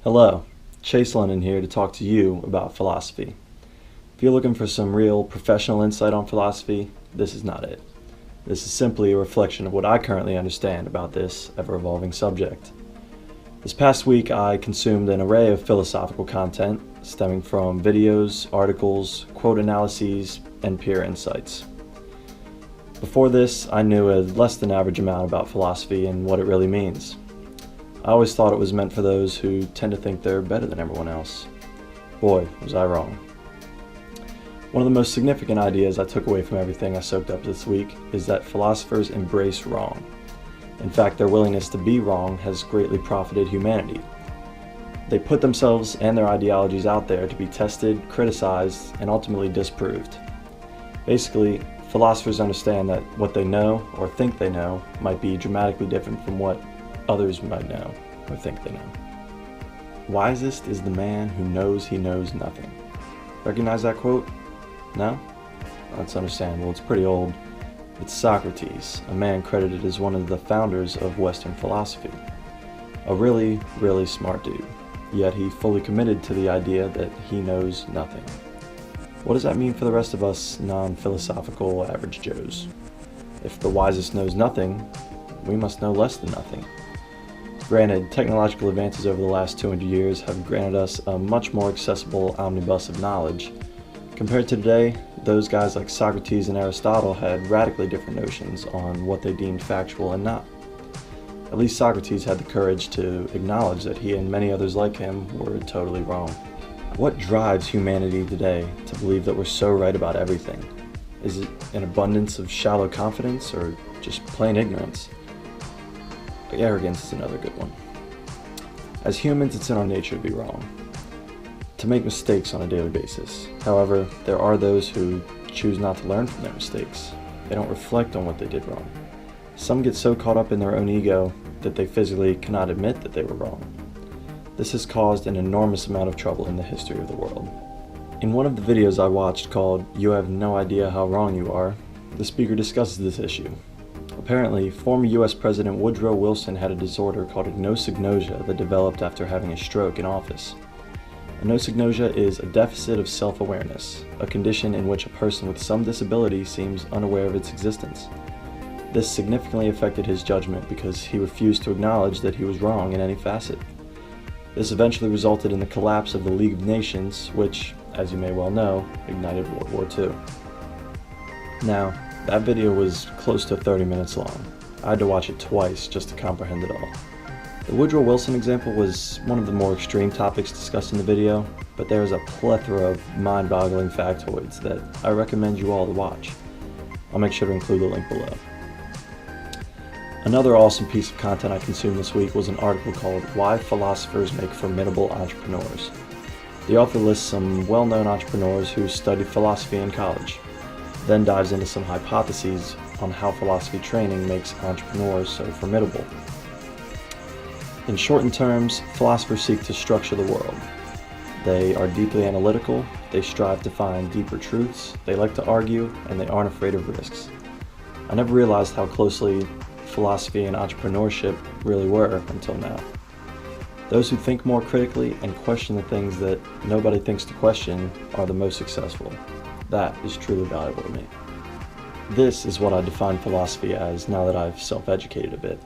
Hello, Chase London here to talk to you about philosophy. If you're looking for some real professional insight on philosophy, this is not it. This is simply a reflection of what I currently understand about this ever-evolving subject. This past week I consumed an array of philosophical content stemming from videos, articles, quote analyses, and peer insights. Before this, I knew a less than average amount about philosophy and what it really means. I always thought it was meant for those who tend to think they're better than everyone else. Boy, was I wrong. One of the most significant ideas I took away from everything I soaked up this week is that philosophers embrace wrong. In fact, their willingness to be wrong has greatly profited humanity. They put themselves and their ideologies out there to be tested, criticized, and ultimately disproved. Basically, philosophers understand that what they know or think they know might be dramatically different from what others might know or think they know. Wisest is the man who knows he knows nothing. Recognize that quote? No? That's understandable. It's pretty old. It's Socrates, a man credited as one of the founders of Western philosophy. A really, really smart dude. Yet he fully committed to the idea that he knows nothing. What does that mean for the rest of us non-philosophical average Joes? If the wisest knows nothing, we must know less than nothing. Granted, technological advances over the last 200 years have granted us a much more accessible omnibus of knowledge. Compared to today, those guys like Socrates and Aristotle had radically different notions on what they deemed factual and not. At least Socrates had the courage to acknowledge that he and many others like him were totally wrong. What drives humanity today to believe that we're so right about everything? Is it an abundance of shallow confidence or just plain ignorance? Arrogance is another good one. As humans, it's in our nature to be wrong, to make mistakes on a daily basis. However, there are those who choose not to learn from their mistakes. They don't reflect on what they did wrong. Some get so caught up in their own ego that they physically cannot admit that they were wrong. This has caused an enormous amount of trouble in the history of the world. In one of the videos I watched called "You Have No Idea How Wrong You Are," the speaker discusses this issue. Apparently, former US President Woodrow Wilson had a disorder called anosognosia that developed after having a stroke in office. Anosognosia is a deficit of self-awareness, a condition in which a person with some disability seems unaware of its existence. This significantly affected his judgment because he refused to acknowledge that he was wrong in any facet. This eventually resulted in the collapse of the League of Nations, which, as you may well know, ignited World War II. Now, that video was close to 30 minutes long. I had to watch it twice just to comprehend it all. The Woodrow Wilson example was one of the more extreme topics discussed in the video, but there is a plethora of mind-boggling factoids that I recommend you all to watch. I'll make sure to include the link below. Another awesome piece of content I consumed this week was an article called "Why Philosophers Make Formidable Entrepreneurs." The author lists some well-known entrepreneurs who studied philosophy in college, then dives into some hypotheses on how philosophy training makes entrepreneurs so formidable. In shortened terms, philosophers seek to structure the world. They are deeply analytical, they strive to find deeper truths, they like to argue, and they aren't afraid of risks. I never realized how closely philosophy and entrepreneurship really were until now. Those who think more critically and question the things that nobody thinks to question are the most successful. That is truly valuable to me. This is what I define philosophy as now that I've self-educated a bit.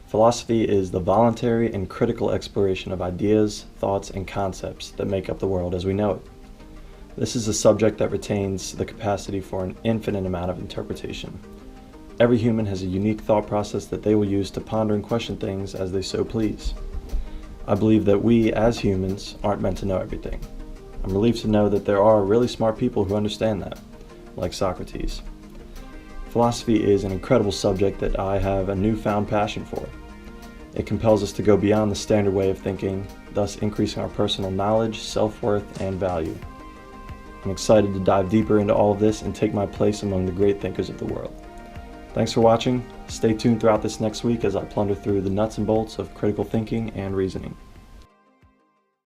Philosophy is the voluntary and critical exploration of ideas, thoughts, and concepts that make up the world as we know it. This is a subject that retains the capacity for an infinite amount of interpretation. Every human has a unique thought process that they will use to ponder and question things as they so please. I believe that we, as humans, aren't meant to know everything. I'm relieved to know that there are really smart people who understand that, like Socrates. Philosophy is an incredible subject that I have a newfound passion for. It compels us to go beyond the standard way of thinking, thus increasing our personal knowledge, self-worth, and value. I'm excited to dive deeper into all of this and take my place among the great thinkers of the world. Thanks for watching. Stay tuned throughout this next week as I plunder through the nuts and bolts of critical thinking and reasoning.